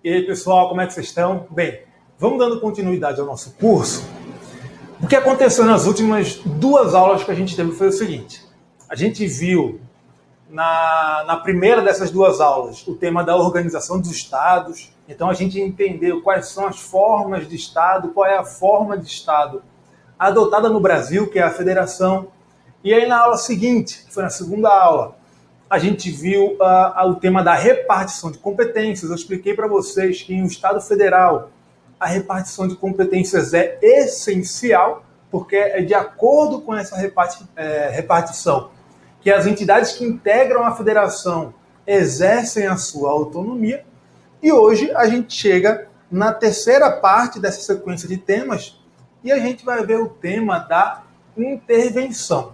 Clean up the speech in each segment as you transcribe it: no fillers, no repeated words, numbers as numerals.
E aí, pessoal, como é que vocês estão? Bem, vamos dando continuidade ao nosso curso. O que aconteceu nas últimas duas aulas que a gente teve foi o seguinte. A gente viu na primeira dessas duas aulas o tema da organização dos estados. Então a gente entendeu quais são as formas de estado, qual é a forma de estado adotada no Brasil, que é a federação. E aí na aula seguinte, que foi na segunda aula, a gente viu o tema da repartição de competências. Eu expliquei para vocês que em um Estado federal a repartição de competências é essencial, porque é de acordo com essa repartição que as entidades que integram a federação exercem a sua autonomia. E hoje a gente chega na terceira parte dessa sequência de temas e a gente vai ver o tema da intervenção.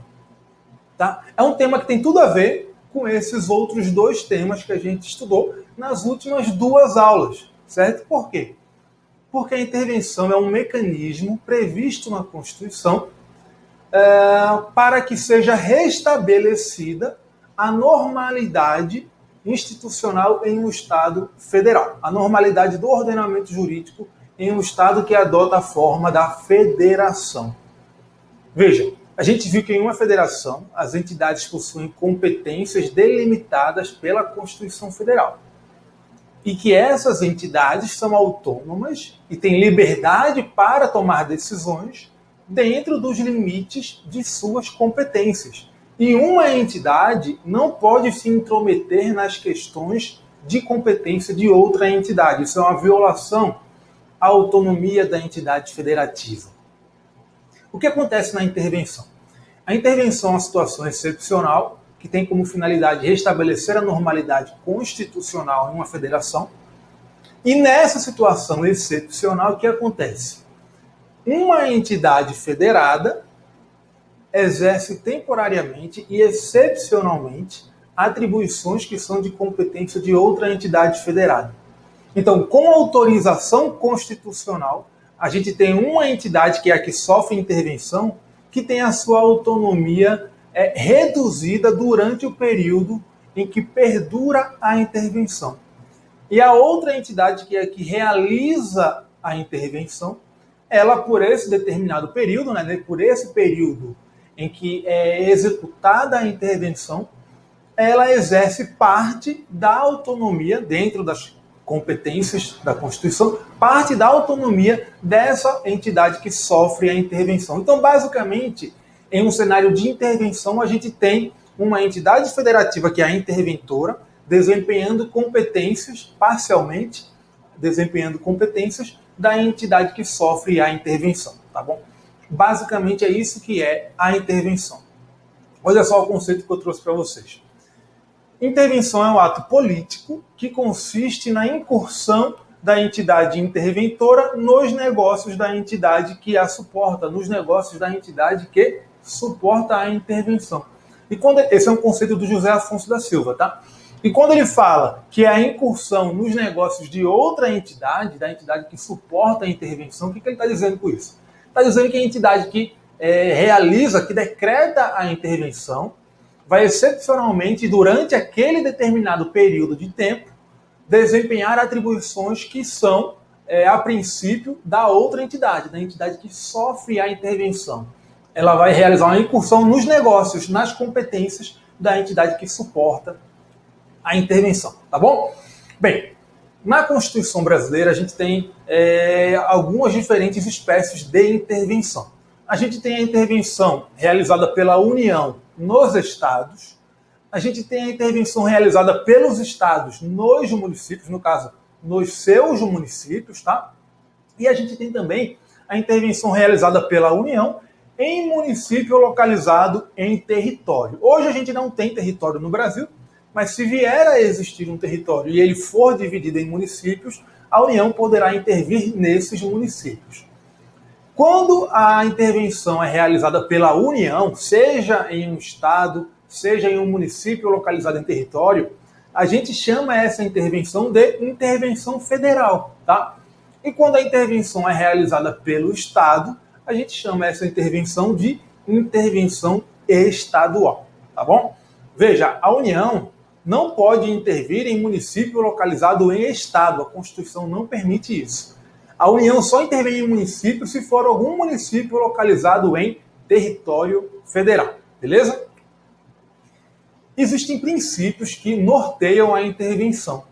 Tá? É um tema que tem tudo a ver com esses outros dois temas que a gente estudou nas últimas duas aulas, certo? Por quê? Porque a intervenção é um mecanismo previsto na Constituição para que seja restabelecida a normalidade institucional em um Estado federal, a normalidade do ordenamento jurídico em um Estado que adota a forma da federação. Veja, a gente viu que em uma federação as entidades possuem competências delimitadas pela Constituição Federal e que essas entidades são autônomas e têm liberdade para tomar decisões dentro dos limites de suas competências. E uma entidade não pode se intrometer nas questões de competência de outra entidade. Isso é uma violação à autonomia da entidade federativa. O que acontece na intervenção? A intervenção é uma situação excepcional que tem como finalidade restabelecer a normalidade constitucional em uma federação. E nessa situação excepcional, o que acontece? Uma entidade federada exerce temporariamente e excepcionalmente atribuições que são de competência de outra entidade federada. Então, com autorização constitucional, a gente tem uma entidade, que é a que sofre intervenção, que tem a sua autonomia reduzida durante o período em que perdura a intervenção. E a outra entidade, que é a que realiza a intervenção, ela, por esse determinado período, por esse período em que é executada a intervenção, ela exerce parte da autonomia dentro das competências da Constituição, parte da autonomia dessa entidade que sofre a intervenção. Então, basicamente, em um cenário de intervenção, a gente tem uma entidade federativa, que é a interventora, desempenhando competências, parcialmente, desempenhando competências da entidade que sofre a intervenção, tá bom? Basicamente é isso que é a intervenção. Olha só o conceito que eu trouxe para vocês. Intervenção é um ato político que consiste na incursão da entidade interventora nos negócios da entidade que a suporta, nos negócios da entidade que suporta a intervenção. Esse é um conceito do José Afonso da Silva, tá? E quando ele fala que é a incursão nos negócios de outra entidade, da entidade que suporta a intervenção, o que ele está dizendo com isso? Está dizendo que a entidade que realiza, que decreta a intervenção, vai excepcionalmente, durante aquele determinado período de tempo, desempenhar atribuições que são, a princípio, da outra entidade, da entidade que sofre a intervenção. Ela vai realizar uma incursão nos negócios, nas competências da entidade que suporta a intervenção, tá bom? Bem, na Constituição brasileira a gente tem algumas diferentes espécies de intervenção. A gente tem a intervenção realizada pela União nos estados, a gente tem a intervenção realizada pelos estados nos municípios, no caso, nos seus municípios, tá? E a gente tem também a intervenção realizada pela União em município localizado em território. Hoje a gente não tem território no Brasil, mas se vier a existir um território e ele for dividido em municípios, a União poderá intervir nesses municípios. Quando a intervenção é realizada pela União, seja em um estado, seja em um município localizado em território, a gente chama essa intervenção de intervenção federal, tá? E quando a intervenção é realizada pelo Estado, a gente chama essa intervenção de intervenção estadual, tá bom? Veja, a União, não pode intervir em município localizado em estado. A Constituição não permite isso. A União só intervém em município se for algum município localizado em território federal. Beleza? Existem princípios que norteiam a intervenção,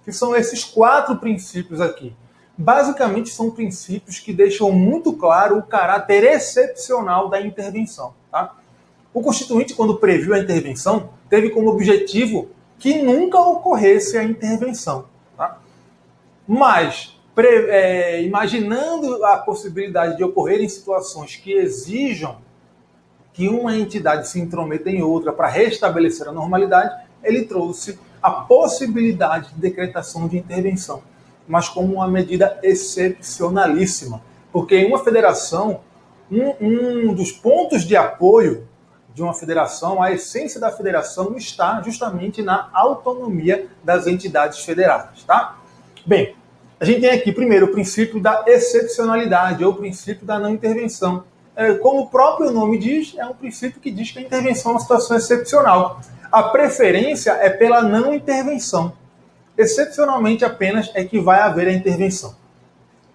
que são esses 4 princípios aqui. Basicamente, são princípios que deixam muito claro o caráter excepcional da intervenção. Tá? O Constituinte, quando previu a intervenção, teve como objetivo que nunca ocorresse a intervenção. Tá? Mas, imaginando a possibilidade de ocorrer em situações que exijam que uma entidade se intrometa em outra para restabelecer a normalidade, ele trouxe a possibilidade de decretação de intervenção, mas como uma medida excepcionalíssima. Porque em uma federação, um dos pontos de apoio de uma federação, a essência da federação está justamente na autonomia das entidades federadas. Tá? Bem, a gente tem aqui primeiro o princípio da excepcionalidade, ou o princípio da não intervenção. Como o próprio nome diz, é um princípio que diz que a intervenção é uma situação excepcional. A preferência é pela não intervenção. Excepcionalmente apenas é que vai haver a intervenção.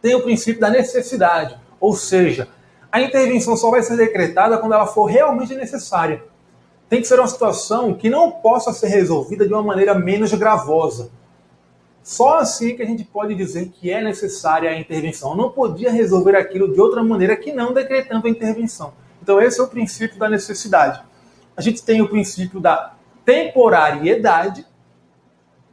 Tem o princípio da necessidade, ou seja, a intervenção só vai ser decretada quando ela for realmente necessária. Tem que ser uma situação que não possa ser resolvida de uma maneira menos gravosa. Só assim que a gente pode dizer que é necessária a intervenção. Não podia resolver aquilo de outra maneira que não decretando a intervenção. Então esse é o princípio da necessidade. A gente tem o princípio da temporariedade,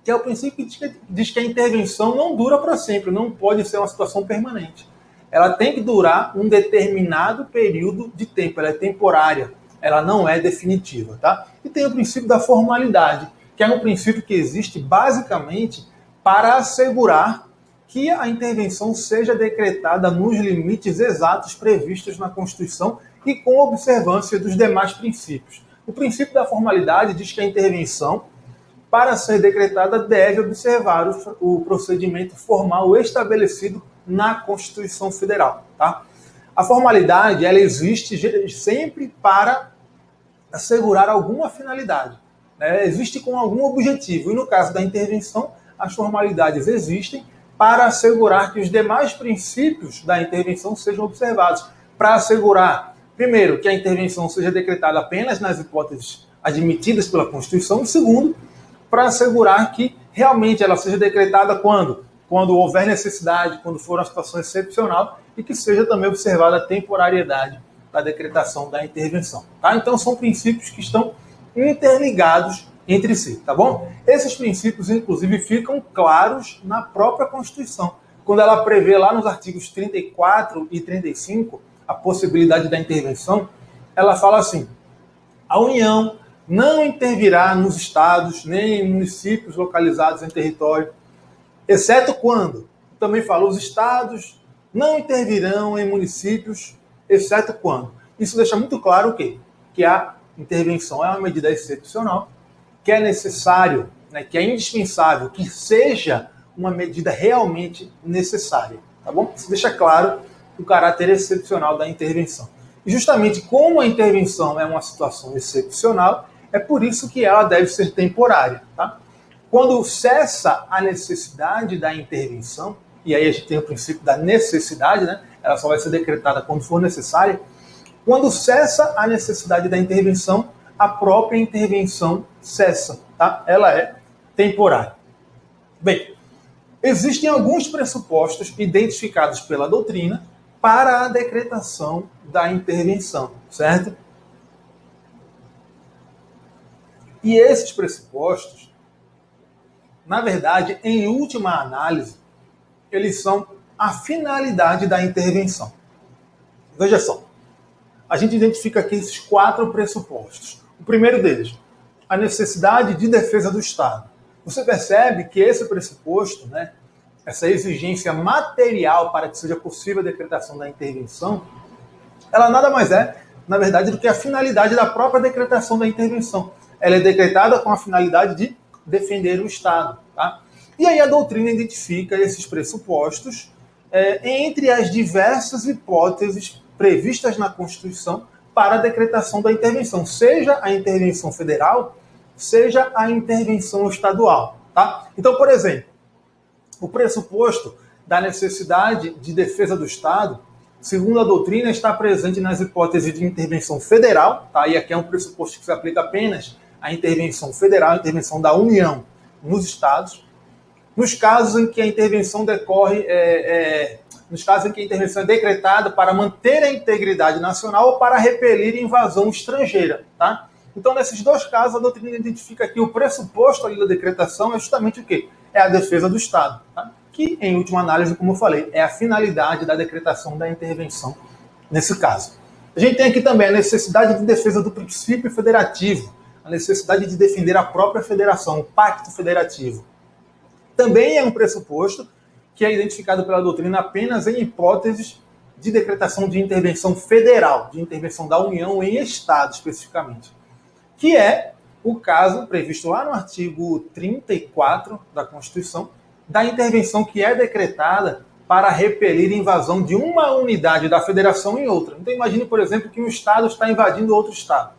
que é o princípio que diz que a intervenção não dura para sempre, não pode ser uma situação permanente. Ela tem que durar um determinado período de tempo, ela é temporária, ela não é definitiva. Tá? E tem o princípio da formalidade, que é um princípio que existe basicamente para assegurar que a intervenção seja decretada nos limites exatos previstos na Constituição e com observância dos demais princípios. O princípio da formalidade diz que a intervenção, para ser decretada, deve observar o procedimento formal estabelecido na Constituição Federal. Tá? A formalidade ela existe sempre para assegurar alguma finalidade, né? Existe com algum objetivo. E no caso da intervenção, as formalidades existem para assegurar que os demais princípios da intervenção sejam observados. Para assegurar, primeiro, que a intervenção seja decretada apenas nas hipóteses admitidas pela Constituição. E segundo, para assegurar que realmente ela seja decretada quando houver necessidade, quando for uma situação excepcional, e que seja também observada a temporariedade da decretação da intervenção. Tá? Então são princípios que estão interligados entre si, tá bom? Esses princípios, inclusive, ficam claros na própria Constituição. Quando ela prevê lá nos artigos 34 e 35 a possibilidade da intervenção, ela fala assim: a União não intervirá nos estados nem em municípios localizados em território, exceto quando, também fala, os estados não intervirão em municípios, exceto quando. Isso deixa muito claro o quê? Que a intervenção é uma medida excepcional, que é necessário, né, que é indispensável, que seja uma medida realmente necessária. Tá bom? Isso deixa claro o caráter excepcional da intervenção. E justamente como a intervenção é uma situação excepcional, é por isso que ela deve ser temporária. Tá? Quando cessa a necessidade da intervenção, e aí a gente tem o princípio da necessidade, né? Ela só vai ser decretada quando for necessária. Quando cessa a necessidade da intervenção, a própria intervenção cessa, tá? Ela é temporária. Bem, existem alguns pressupostos identificados pela doutrina para a decretação da intervenção, certo? E esses pressupostos, na verdade, em última análise, eles são a finalidade da intervenção. Veja só, a gente identifica aqui esses 4 pressupostos. O primeiro deles, a necessidade de defesa do Estado. Você percebe que esse pressuposto, né, essa exigência material para que seja possível a decretação da intervenção, ela nada mais é, na verdade, do que a finalidade da própria decretação da intervenção. Ela é decretada com a finalidade de defender o Estado. Tá? E aí a doutrina identifica esses pressupostos entre as diversas hipóteses previstas na Constituição para a decretação da intervenção, seja a intervenção federal, seja a intervenção estadual. Tá? Então, por exemplo, o pressuposto da necessidade de defesa do Estado, segundo a doutrina, está presente nas hipóteses de intervenção federal, tá? E aqui é um pressuposto que se aplica apenas à intervenção federal, à intervenção da União nos Estados, nos casos em que a intervenção decorre, nos casos em que a intervenção é decretada para manter a integridade nacional ou para repelir invasão estrangeira, tá? Então, nesses dois casos, a doutrina identifica que o pressuposto ali da decretação é justamente o quê? É a defesa do Estado, tá? Que, em última análise, como eu falei, é a finalidade da decretação da intervenção nesse caso. A gente tem aqui também a necessidade de defesa do princípio federativo, a necessidade de defender a própria federação, o pacto federativo. Também é um pressuposto que é identificado pela doutrina apenas em hipóteses de decretação de intervenção federal, de intervenção da União em Estado, especificamente, que é o caso previsto lá no artigo 34 da Constituição, da intervenção que é decretada para repelir invasão de uma unidade da federação em outra. Então imagine, por exemplo, que um Estado está invadindo outro Estado.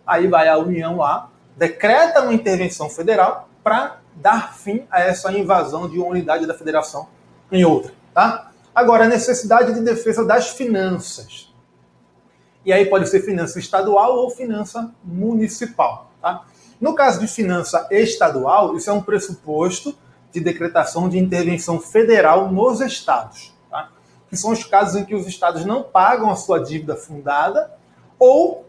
Aí vai a União lá, decreta uma intervenção federal para dar fim a essa invasão de uma unidade da federação em outra. Tá? Agora, a necessidade de defesa das finanças. E aí pode ser finança estadual ou finança municipal. Tá? No caso de finança estadual, isso é um pressuposto de decretação de intervenção federal nos estados, tá? Que são os casos em que os estados não pagam a sua dívida fundada ou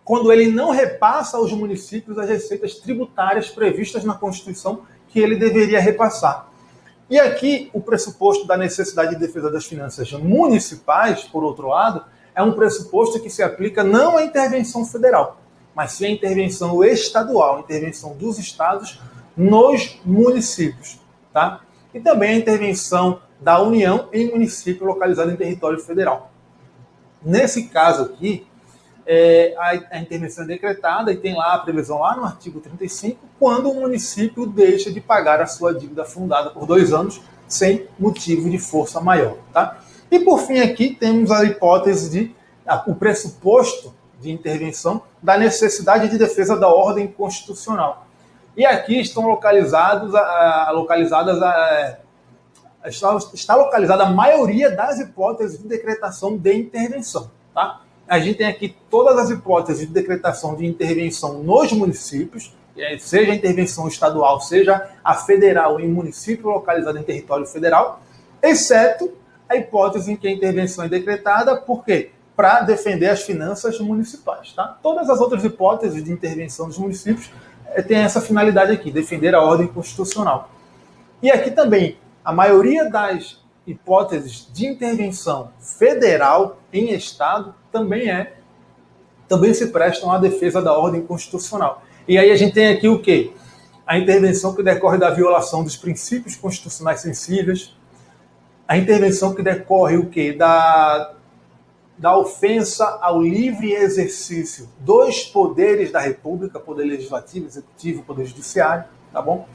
quando ele não repassa aos municípios as receitas tributárias previstas na Constituição que ele deveria repassar. E aqui o pressuposto da necessidade de defesa das finanças municipais, por outro lado, é um pressuposto que se aplica não à intervenção federal, mas sim à intervenção estadual, à intervenção dos estados nos municípios, tá? E também a intervenção da União em município localizado em território federal. Nesse caso aqui, a intervenção é decretada e tem lá a previsão lá no artigo 35, quando o município deixa de pagar a sua dívida fundada por 2 anos sem motivo de força maior, tá? E por fim aqui temos a hipótese o pressuposto de intervenção da necessidade de defesa da ordem constitucional. E aqui está localizada a maioria das hipóteses de decretação de intervenção. Tá? A gente tem aqui todas as hipóteses de decretação de intervenção nos municípios, seja a intervenção estadual, seja a federal em município localizado em território federal, exceto a hipótese em que a intervenção é decretada, por quê? Para defender as finanças municipais. Tá? Todas as outras hipóteses de intervenção dos municípios tem essa finalidade aqui, defender a ordem constitucional. E aqui também, a maioria das hipóteses de intervenção federal em Estado também se prestam à defesa da ordem constitucional. E aí a gente tem aqui o quê? A intervenção que decorre da violação dos princípios constitucionais sensíveis, a intervenção que decorre o quê? Da ofensa ao livre exercício dos poderes da República, poder legislativo, executivo, poder judiciário, tá bom?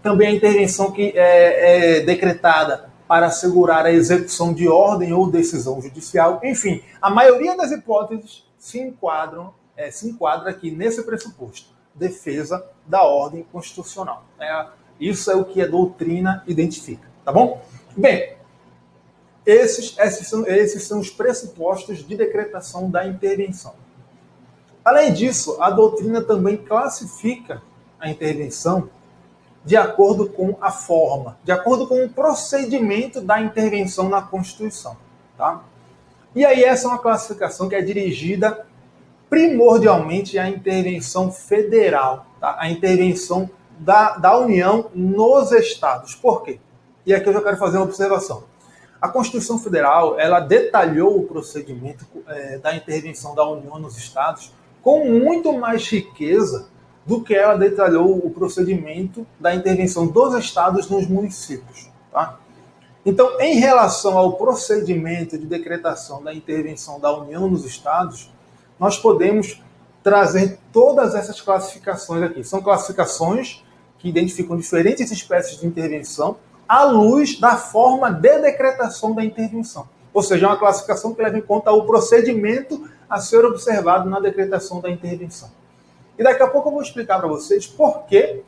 Também a intervenção que é decretada para assegurar a execução de ordem ou decisão judicial. Enfim, a maioria das hipóteses se enquadra aqui nesse pressuposto, defesa da ordem constitucional. Isso é o que a doutrina identifica, tá bom? Bem, esses são os pressupostos de decretação da intervenção. Além disso, a doutrina também classifica a intervenção de acordo com a forma, de acordo com o procedimento da intervenção na Constituição. Tá? E aí essa é uma classificação que é dirigida primordialmente à intervenção federal, tá? A intervenção da União nos estados. Por quê? E aqui eu já quero fazer uma observação. A Constituição Federal, ela detalhou o procedimento da intervenção da União nos estados com muito mais riqueza do que ela detalhou o procedimento da intervenção dos estados nos municípios. Tá? Então, em relação ao procedimento de decretação da intervenção da União nos estados, nós podemos trazer todas essas classificações aqui. São classificações que identificam diferentes espécies de intervenção à luz da forma de decretação da intervenção. Ou seja, é uma classificação que leva em conta o procedimento a ser observado na decretação da intervenção. E daqui a pouco eu vou explicar para vocês por que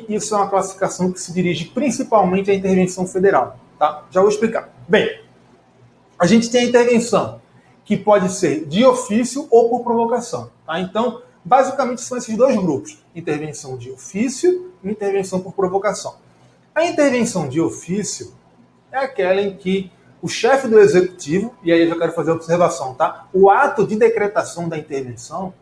isso é uma classificação que se dirige principalmente à intervenção federal. Tá? Já vou explicar. Bem, a gente tem a intervenção que pode ser de ofício ou por provocação. Tá? Então, basicamente são esses dois grupos: intervenção de ofício e intervenção por provocação. A intervenção de ofício é aquela em que o chefe do executivo, e aí eu já quero fazer a observação, tá? O ato de decretação da intervenção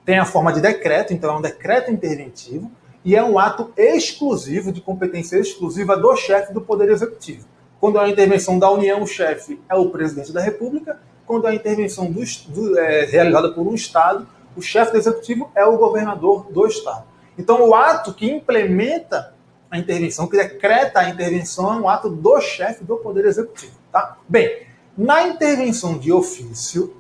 tem a forma de decreto, então é um decreto interventivo, e é um ato exclusivo, de competência exclusiva do chefe do Poder Executivo. Quando é uma intervenção da União, o chefe é o presidente da República. Quando é uma intervenção realizada por um Estado, o chefe do Executivo é o governador do Estado. Então, o ato que implementa a intervenção, que decreta a intervenção, é um ato do chefe do Poder Executivo. Tá? Bem, na intervenção de ofício,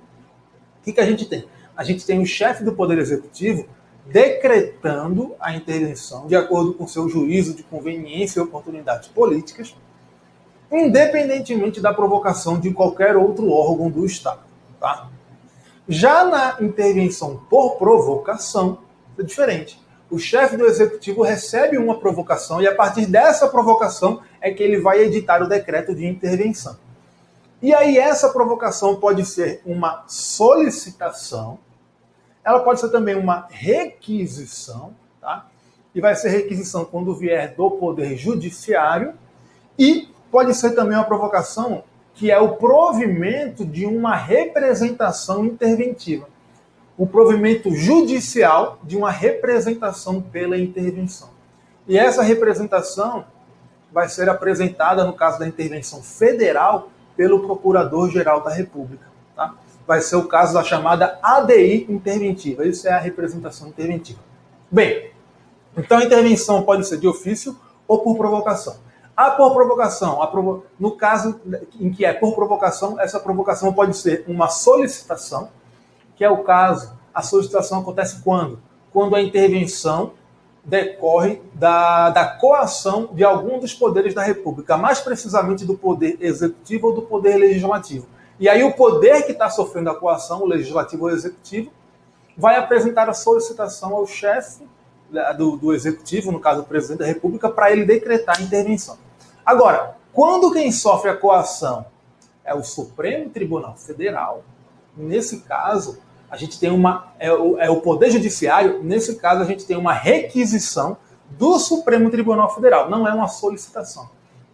o que a gente tem? A gente tem o chefe do Poder Executivo decretando a intervenção de acordo com seu juízo de conveniência e oportunidades políticas, independentemente da provocação de qualquer outro órgão do Estado. Tá? Já na intervenção por provocação, é diferente. O chefe do Executivo recebe uma provocação e, a partir dessa provocação, é que ele vai editar o decreto de intervenção. E aí essa provocação pode ser uma solicitação, ela pode ser também uma requisição, tá? E vai ser requisição quando vier do Poder Judiciário, e pode ser também uma provocação que é o provimento de uma representação interventiva. O provimento judicial de uma representação pela intervenção. E essa representação vai ser apresentada, no caso da intervenção federal, pelo Procurador-Geral da República. Tá? Vai ser o caso da chamada ADI interventiva. Isso é a representação interventiva. Bem, então a intervenção pode ser de ofício ou por provocação. A por provocação, no caso em que é por provocação, essa provocação pode ser uma solicitação, que é o caso, a solicitação acontece quando? Quando a intervenção decorre da coação de algum dos poderes da República, mais precisamente do Poder Executivo ou do Poder Legislativo. E aí o poder que está sofrendo a coação, o Legislativo ou o Executivo, vai apresentar a solicitação ao chefe do Executivo, no caso o Presidente da República, para ele decretar a intervenção. Agora, quando quem sofre a coação é o Supremo Tribunal Federal, nesse caso, a gente tem o Poder Judiciário, nesse caso a gente tem uma requisição do Supremo Tribunal Federal. Não é uma solicitação,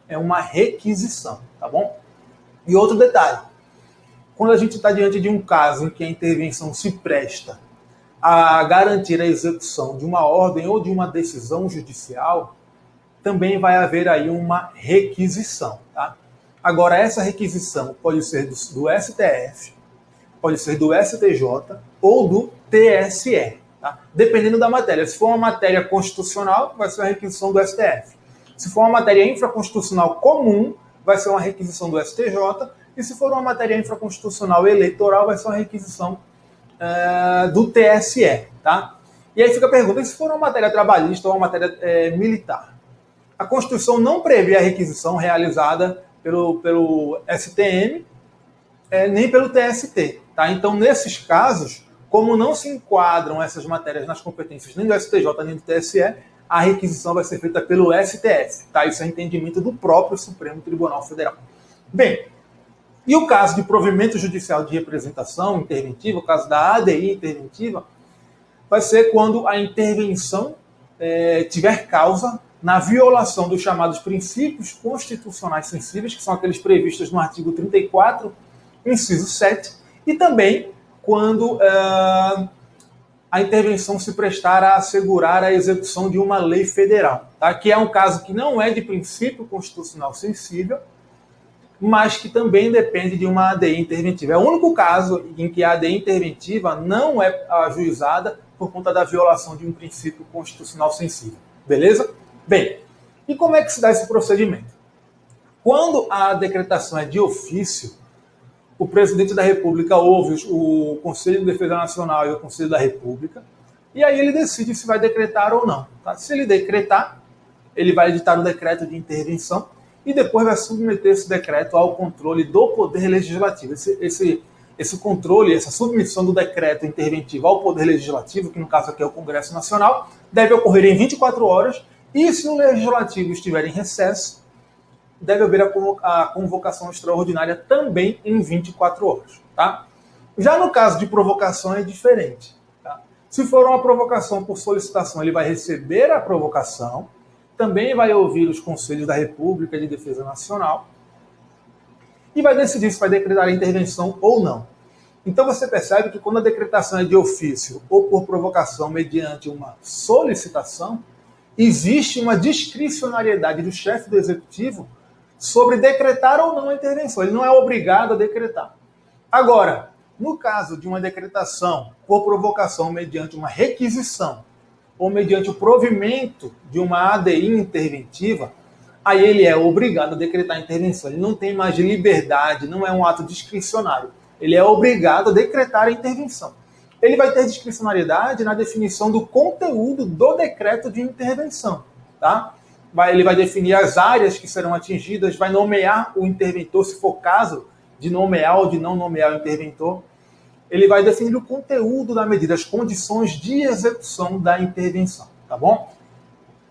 é uma requisição, tá bom? E outro detalhe, quando a gente está diante de um caso em que a intervenção se presta a garantir a execução de uma ordem ou de uma decisão judicial, também vai haver aí uma requisição, tá? Agora, essa requisição pode ser do STF, pode ser do STJ ou do TSE, tá? Dependendo da matéria. Se for uma matéria constitucional, vai ser uma requisição do STF. Se for uma matéria infraconstitucional comum, vai ser uma requisição do STJ. E se for uma matéria infraconstitucional eleitoral, vai ser uma requisição do TSE, tá? E aí fica a pergunta, e se for uma matéria trabalhista ou uma matéria militar? A Constituição não prevê a requisição realizada pelo STM, nem pelo TST. Tá? Então, nesses casos, como não se enquadram essas matérias nas competências nem do STJ nem do TSE, a requisição vai ser feita pelo STF. Tá? Isso é entendimento do próprio Supremo Tribunal Federal. Bem, e o caso de provimento judicial de representação interventiva, o caso da ADI interventiva, vai ser quando a intervenção tiver causa na violação dos chamados princípios constitucionais sensíveis, que são aqueles previstos no artigo 34, inciso 7, e também quando a intervenção se prestar a assegurar a execução de uma lei federal, tá? Que é um caso que não é de princípio constitucional sensível, mas que também depende de uma ADI interventiva. É o único caso em que a ADI interventiva não é ajuizada por conta da violação de um princípio constitucional sensível. Beleza? Bem, e como é que se dá esse procedimento? Quando a decretação é de ofício, o presidente da República ouve o Conselho de Defesa Nacional e o Conselho da República, e aí ele decide se vai decretar ou não. Tá? Se ele decretar, ele vai editar o decreto de intervenção e depois vai submeter esse decreto ao controle do Poder Legislativo. esse controle, essa submissão do decreto interventivo ao Poder Legislativo, que no caso aqui é o Congresso Nacional, deve ocorrer em 24 horas, e se o Legislativo estiver em recesso, deve haver a convocação extraordinária também em 24 horas. Tá? Já no caso de provocação é diferente. Tá? Se for uma provocação por solicitação, ele vai receber a provocação, também vai ouvir os Conselhos da República de Defesa Nacional, e vai decidir se vai decretar a intervenção ou não. Então você percebe que quando a decretação é de ofício ou por provocação mediante uma solicitação, existe uma discricionariedade do chefe do Executivo sobre decretar ou não a intervenção. Ele não é obrigado a decretar. Agora, no caso de uma decretação por provocação mediante uma requisição ou mediante o provimento de uma ADI interventiva, aí ele é obrigado a decretar a intervenção. Ele não tem mais liberdade, não é um ato discricionário. Ele é obrigado a decretar a intervenção. Ele vai ter discricionariedade na definição do conteúdo do decreto de intervenção. Tá? Ele vai definir as áreas que serão atingidas, vai nomear o interventor, se for caso de nomear ou de não nomear o interventor. Ele vai definir o conteúdo da medida, as condições de execução da intervenção. Tá bom?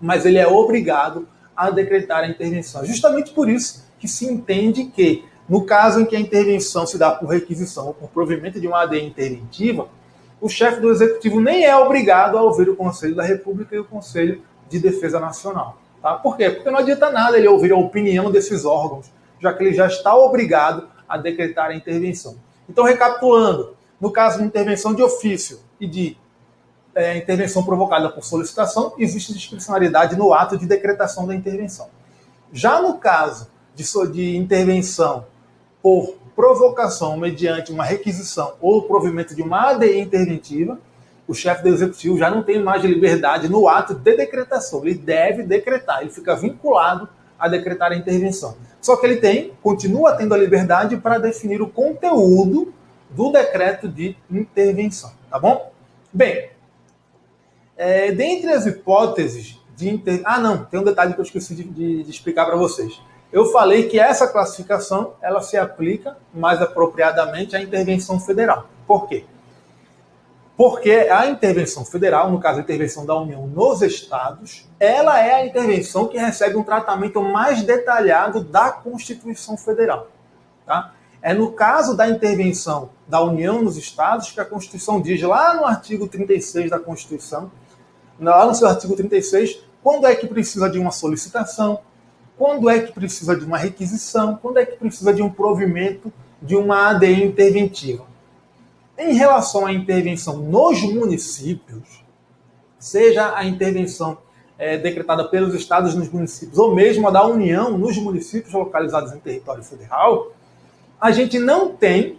Mas ele é obrigado a decretar a intervenção. Justamente por isso que se entende que, no caso em que a intervenção se dá por requisição ou por provimento de uma ADI interventiva, o chefe do Executivo nem é obrigado a ouvir o Conselho da República e o Conselho de Defesa Nacional. Tá? Por quê? Porque não adianta nada ele ouvir a opinião desses órgãos, já que ele já está obrigado a decretar a intervenção. Então, recapitulando, no caso de intervenção de ofício e de intervenção provocada por solicitação, existe discricionariedade no ato de decretação da intervenção. Já no caso de intervenção por provocação mediante uma requisição ou provimento de uma ADI interventiva, o chefe do Executivo já não tem mais liberdade no ato de decretação. Ele deve decretar, ele fica vinculado a decretar a intervenção. Só que ele continua tendo a liberdade para definir o conteúdo do decreto de intervenção. Tá bom? Bem, dentre as hipóteses de intervenção... não, tem um detalhe que eu esqueci de explicar para vocês. Eu falei que essa classificação ela se aplica mais apropriadamente à intervenção federal. Por quê? Porque a intervenção federal, no caso a intervenção da União nos estados, ela é a intervenção que recebe um tratamento mais detalhado da Constituição Federal. Tá? É no caso da intervenção da União nos estados que a Constituição diz lá no artigo 36 da Constituição, lá no seu artigo 36, quando é que precisa de uma solicitação, quando é que precisa de uma requisição, quando é que precisa de um provimento de uma ADI interventiva. Em relação à intervenção nos municípios, seja a intervenção decretada pelos estados nos municípios, ou mesmo a da União nos municípios localizados em território federal, a gente não tem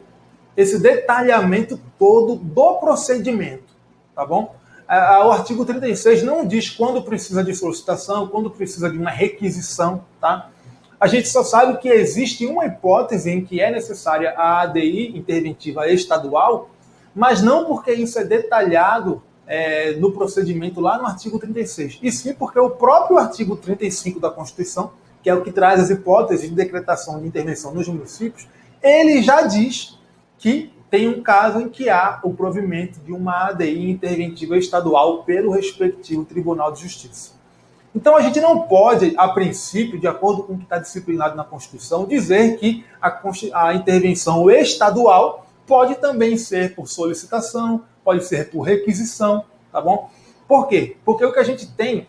esse detalhamento todo do procedimento, tá bom? O artigo 36 não diz quando precisa de solicitação, quando precisa de uma requisição, tá? A gente só sabe que existe uma hipótese em que é necessária a ADI interventiva estadual, mas não porque isso é detalhado no procedimento lá no artigo 36, e sim porque o próprio artigo 35 da Constituição, que é o que traz as hipóteses de decretação de intervenção nos municípios, ele já diz que tem um caso em que há o provimento de uma ADI interventiva estadual pelo respectivo Tribunal de Justiça. Então a gente não pode, a princípio, de acordo com o que está disciplinado na Constituição, dizer que a intervenção estadual pode também ser por solicitação, pode ser por requisição, tá bom? Por quê? Porque o que a gente tem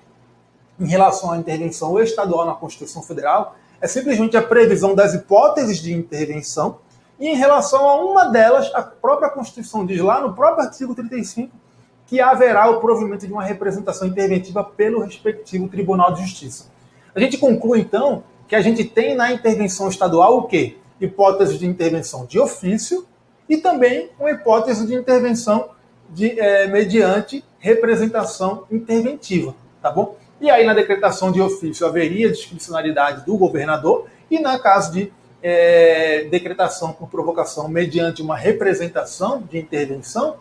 em relação à intervenção estadual na Constituição Federal é simplesmente a previsão das hipóteses de intervenção, e em relação a uma delas, a própria Constituição diz lá no próprio artigo 35 que haverá o provimento de uma representação interventiva pelo respectivo Tribunal de Justiça. A gente conclui, então, que a gente tem na intervenção estadual o quê? Hipótese de intervenção de ofício e também uma hipótese de intervenção mediante representação interventiva, tá bom? E aí, na decretação de ofício, haveria discricionariedade do governador, e na caso de decretação por provocação mediante uma representação de intervenção,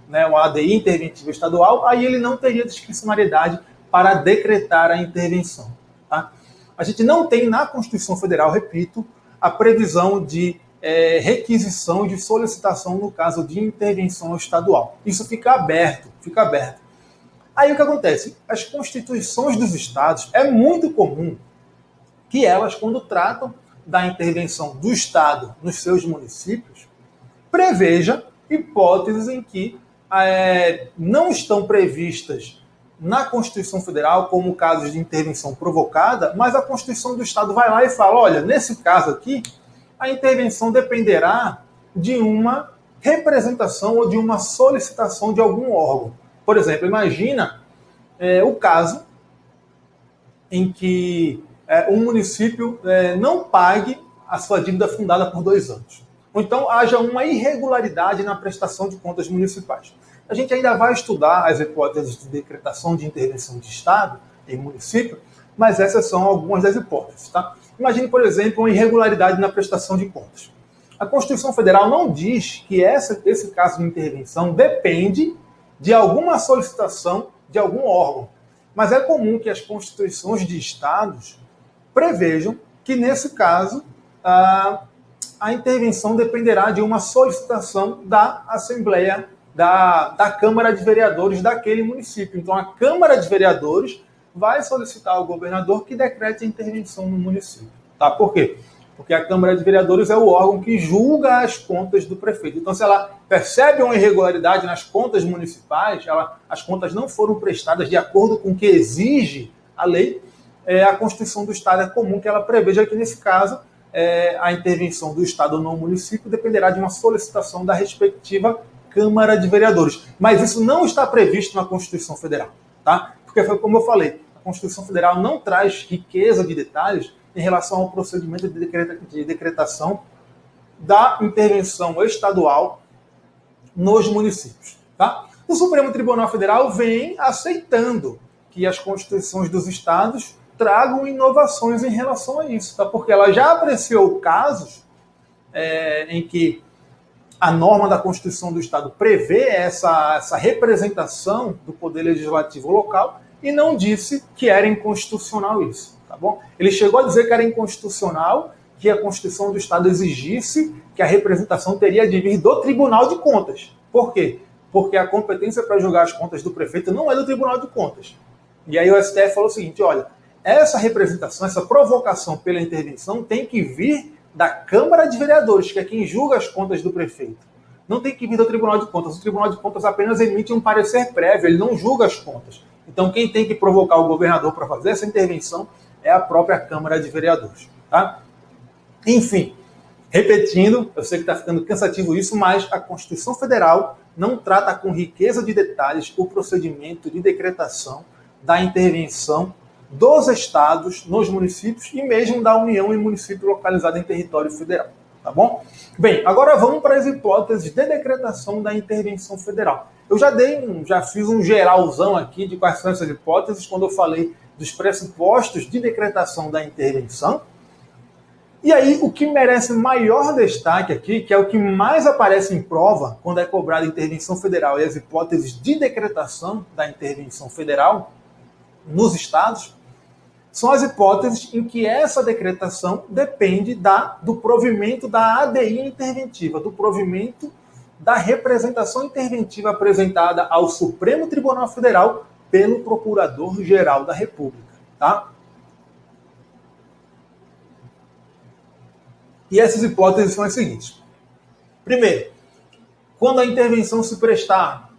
né, uma ADI interventiva estadual, aí ele não teria discricionariedade para decretar a intervenção. Tá? A gente não tem na Constituição Federal, repito, a previsão de requisição de solicitação no caso de intervenção estadual. Isso fica aberto, fica aberto. Aí o que acontece? As constituições dos estados, é muito comum que elas, quando tratam da intervenção do estado nos seus municípios, preveja hipóteses em que não estão previstas na Constituição Federal como casos de intervenção provocada, mas a Constituição do Estado vai lá e fala, olha, nesse caso aqui, a intervenção dependerá de uma representação ou de uma solicitação de algum órgão. Por exemplo, imagina o caso em que um município não pague a sua dívida fundada por 2 anos. Ou então haja uma irregularidade na prestação de contas municipais. A gente ainda vai estudar as hipóteses de decretação de intervenção de Estado em município, mas essas são algumas das hipóteses. Tá? Imagine, por exemplo, uma irregularidade na prestação de contas. A Constituição Federal não diz que esse caso de intervenção depende de alguma solicitação de algum órgão, mas é comum que as constituições de estados prevejam que, nesse caso, a intervenção dependerá de uma solicitação da Assembleia, da Câmara de Vereadores daquele município. Então, a Câmara de Vereadores vai solicitar ao governador que decrete a intervenção no município. Tá? Por quê? Porque a Câmara de Vereadores é o órgão que julga as contas do prefeito. Então, se ela percebe uma irregularidade nas contas municipais, as contas não foram prestadas de acordo com o que exige a lei, a Constituição do Estado é comum que ela preveja que, nesse caso, a intervenção do Estado no município dependerá de uma solicitação da respectiva Câmara de Vereadores. Mas isso não está previsto na Constituição Federal. Tá? Porque foi como eu falei, a Constituição Federal não traz riqueza de detalhes em relação ao procedimento de decretação da intervenção estadual nos municípios. Tá? O Supremo Tribunal Federal vem aceitando que as constituições dos estados tragam inovações em relação a isso, tá? Porque ela já apreciou casos em que a norma da Constituição do Estado prevê essa representação do Poder Legislativo local e não disse que era inconstitucional isso. Tá bom? Ele chegou a dizer que era inconstitucional que a Constituição do Estado exigisse que a representação teria de vir do Tribunal de Contas. Por quê? Porque a competência para julgar as contas do prefeito não é do Tribunal de Contas. E aí o STF falou o seguinte, olha, essa representação, essa provocação pela intervenção tem que vir da Câmara de Vereadores, que é quem julga as contas do prefeito. Não tem que vir do Tribunal de Contas. O Tribunal de Contas apenas emite um parecer prévio, ele não julga as contas. Então quem tem que provocar o governador para fazer essa intervenção é a própria Câmara de Vereadores. Tá? Enfim, repetindo, eu sei que está ficando cansativo isso, mas a Constituição Federal não trata com riqueza de detalhes o procedimento de decretação da intervenção dos estados nos municípios e mesmo da União em município localizado em território federal. Tá bom? Bem, agora vamos para as hipóteses de decretação da intervenção federal. Eu já fiz um geralzão aqui de quais são essas hipóteses quando eu falei dos pressupostos de decretação da intervenção. E aí, o que merece maior destaque aqui, que é o que mais aparece em prova quando é cobrada a intervenção federal e as hipóteses de decretação da intervenção federal nos estados, são as hipóteses em que essa decretação depende do provimento da ADI interventiva, do provimento da representação interventiva apresentada ao Supremo Tribunal Federal pelo Procurador-Geral da República. Tá? E essas hipóteses são as seguintes. Primeiro, quando a intervenção se prestar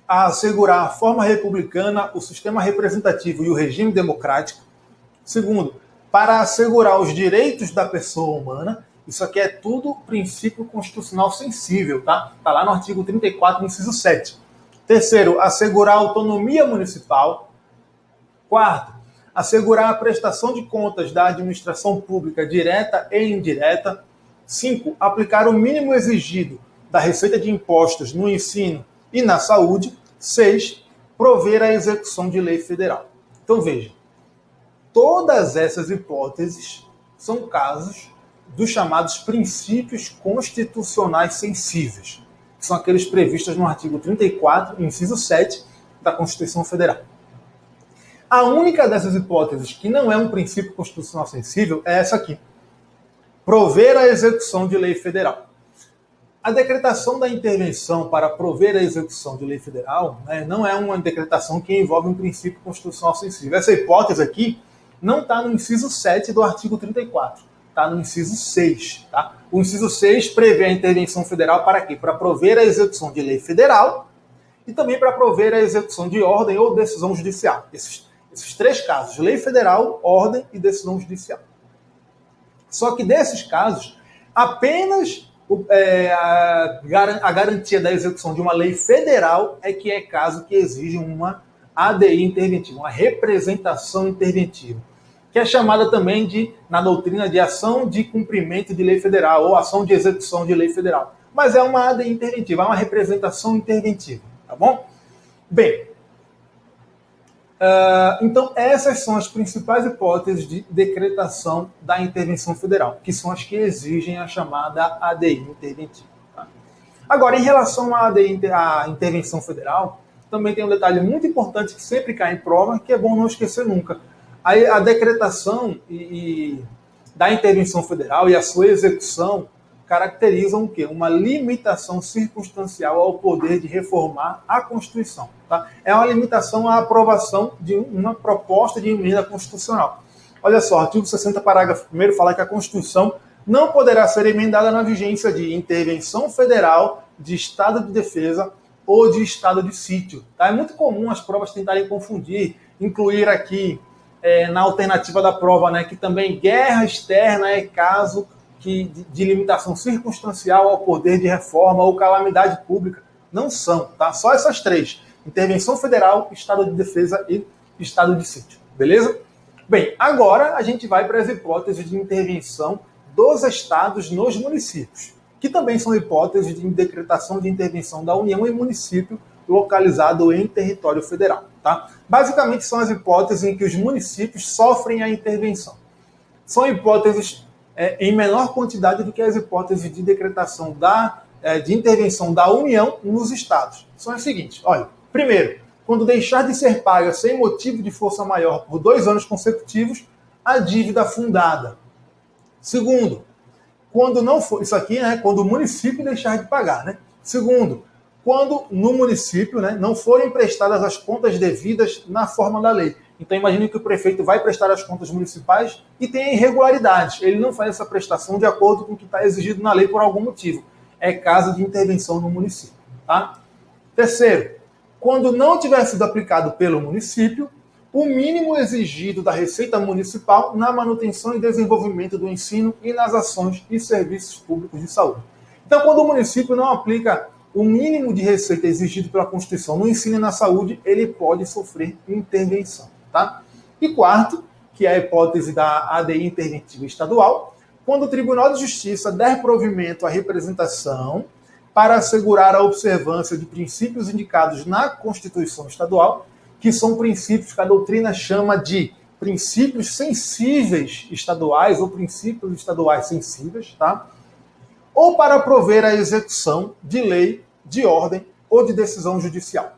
a assegurar a forma republicana, o sistema representativo e o regime democrático. Segundo, para assegurar os direitos da pessoa humana. Isso aqui é tudo princípio constitucional sensível, tá? Está lá no artigo 34, inciso 7. Terceiro, assegurar a autonomia municipal. Quarto, assegurar a prestação de contas da administração pública direta e indireta. 5. Aplicar o mínimo exigido da receita de impostos no ensino e na saúde. 6. Prover a execução de lei federal. Então veja, todas essas hipóteses são casos dos chamados princípios constitucionais sensíveis, que são aqueles previstos no artigo 34, inciso 7 da Constituição Federal. A única dessas hipóteses que não é um princípio constitucional sensível é essa aqui. prover a execução de lei federal. A decretação da intervenção para prover a execução de lei federal, né, não é uma decretação que envolve um princípio constitucional sensível. Essa hipótese aqui não está no inciso 7 do artigo 34, está no inciso 6. Tá? O inciso 6 prevê a intervenção federal para quê? Para prover a execução de lei federal e também para prover a execução de ordem ou decisão judicial. Esses três casos, lei federal, ordem e decisão judicial. Só que desses casos, apenas a garantia da execução de uma lei federal é que é caso que exige uma ADI interventiva, uma representação interventiva, que é chamada também na doutrina de ação de cumprimento de lei federal ou ação de execução de lei federal. Mas é uma ADI interventiva, é uma representação interventiva, tá bom? Bem, então essas são as principais hipóteses de decretação da intervenção federal, que são as que exigem a chamada ADI interventiva. Tá? Agora, em relação à intervenção federal, também tem um detalhe muito importante que sempre cai em prova, que é bom não esquecer nunca. A decretação da intervenção federal e a sua execução caracterizam o quê? Uma limitação circunstancial ao poder de reformar a Constituição. Tá? É uma limitação à aprovação de uma proposta de emenda constitucional. Olha só, artigo 60, parágrafo 1º, fala que a Constituição não poderá ser emendada na vigência de intervenção federal, de estado de defesa ou de estado de sítio. Tá? É muito comum as provas tentarem confundir, incluir aqui na alternativa da prova, né, que também guerra externa é caso de limitação circunstancial ao poder de reforma ou calamidade pública. Não são, tá? Só essas três. Intervenção federal, estado de defesa e estado de sítio. Beleza? Bem, agora a gente vai para as hipóteses de intervenção dos estados nos municípios, que também são hipóteses de decretação de intervenção da União em município localizado em território federal. Tá? Basicamente são as hipóteses em que os municípios sofrem a intervenção. São hipóteses em menor quantidade do que as hipóteses de decretação de intervenção da União nos estados. São as seguintes. Olha, primeiro, quando deixar de ser paga sem motivo de força maior por 2 anos consecutivos, a dívida fundada. Segundo, quando não for, isso aqui, né, quando o município deixar de pagar, né? Segundo, quando no município, né, não forem prestadas as contas devidas na forma da lei. Então, imagine que o prefeito vai prestar as contas municipais e tem irregularidades. Ele não faz essa prestação de acordo com o que está exigido na lei por algum motivo. É caso de intervenção no município. Tá? Terceiro, quando não tiver sido aplicado pelo município, o mínimo exigido da Receita Municipal na manutenção e desenvolvimento do ensino e nas ações e serviços públicos de saúde. Então, quando o município não aplica o mínimo de receita exigido pela Constituição no ensino e na saúde, ele pode sofrer intervenção. Tá? E quarto, que é a hipótese da ADI interventiva estadual, quando o Tribunal de Justiça der provimento à representação para assegurar a observância de princípios indicados na Constituição Estadual, que são princípios que a doutrina chama de princípios sensíveis estaduais ou princípios estaduais sensíveis, tá? Ou para prover a execução de lei, de ordem ou de decisão judicial.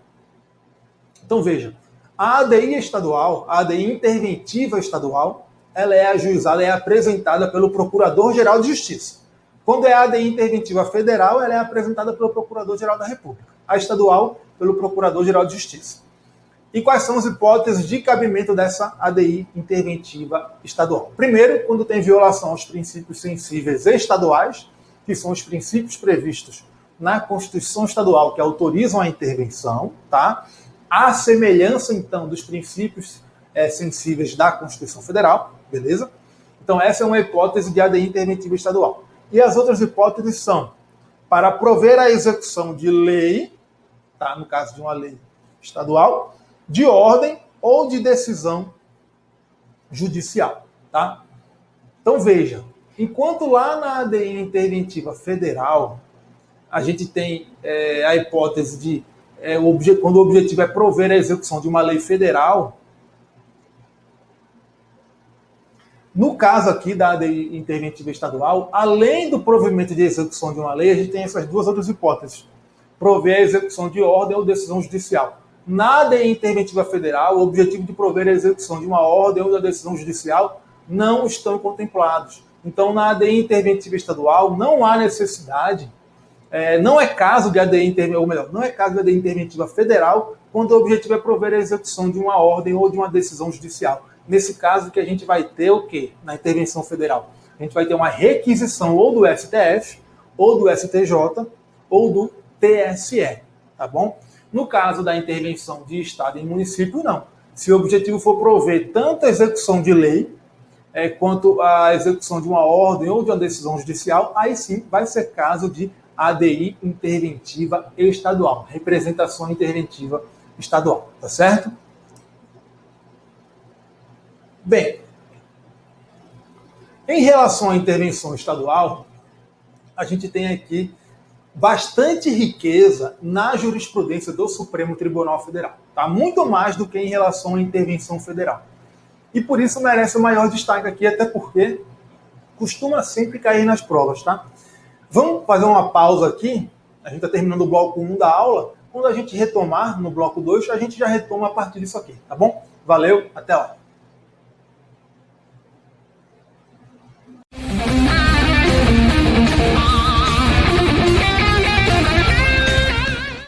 Então veja, a ADI estadual, a ADI interventiva estadual, ela é ajuizada, é apresentada pelo Procurador-Geral de Justiça. Quando é a ADI interventiva federal, ela é apresentada pelo Procurador-Geral da República. A estadual, pelo Procurador-Geral de Justiça. E quais são as hipóteses de cabimento dessa ADI interventiva estadual? Primeiro, quando tem violação aos princípios sensíveis estaduais, que são os princípios previstos na Constituição Estadual que autorizam a intervenção, tá? A semelhança, então, dos princípios sensíveis da Constituição Federal, beleza? Então, essa é uma hipótese de ADI interventiva estadual. E as outras hipóteses são para prover a execução de lei, tá? No caso de uma lei estadual, de ordem ou de decisão judicial, tá? Então, veja, enquanto lá na ADI interventiva federal, a gente tem a hipótese de quando o objetivo é prover a execução de uma lei federal, no caso aqui da ADI interventiva estadual, além do provimento de execução de uma lei, a gente tem essas duas outras hipóteses. Prover a execução de ordem ou decisão judicial. Na ADI interventiva federal, o objetivo de prover a execução de uma ordem ou da decisão judicial não estão contemplados. Então, na ADI interventiva estadual, não há necessidade, não é caso de ADI interventiva, ou melhor, não é caso de ADI interventiva federal, quando o objetivo é prover a execução de uma ordem ou de uma decisão judicial. Nesse caso, que a gente vai ter o quê? Na intervenção federal? A gente vai ter uma requisição ou do STF, ou do STJ, ou do TSE, tá bom? No caso da intervenção de Estado em município, não. Se o objetivo for prover tanto a execução de lei, quanto a execução de uma ordem ou de uma decisão judicial, aí sim vai ser caso de ADI interventiva estadual, representação interventiva estadual, tá certo? Bem, em relação à intervenção estadual, a gente tem aqui bastante riqueza na jurisprudência do Supremo Tribunal Federal, tá? Muito mais do que em relação à intervenção federal. E por isso merece o maior destaque aqui, até porque costuma sempre cair nas provas, tá? Vamos fazer uma pausa aqui, a gente está terminando o bloco 1 da aula, quando a gente retomar no bloco 2, a gente já retoma a partir disso aqui, tá bom? Valeu, até lá!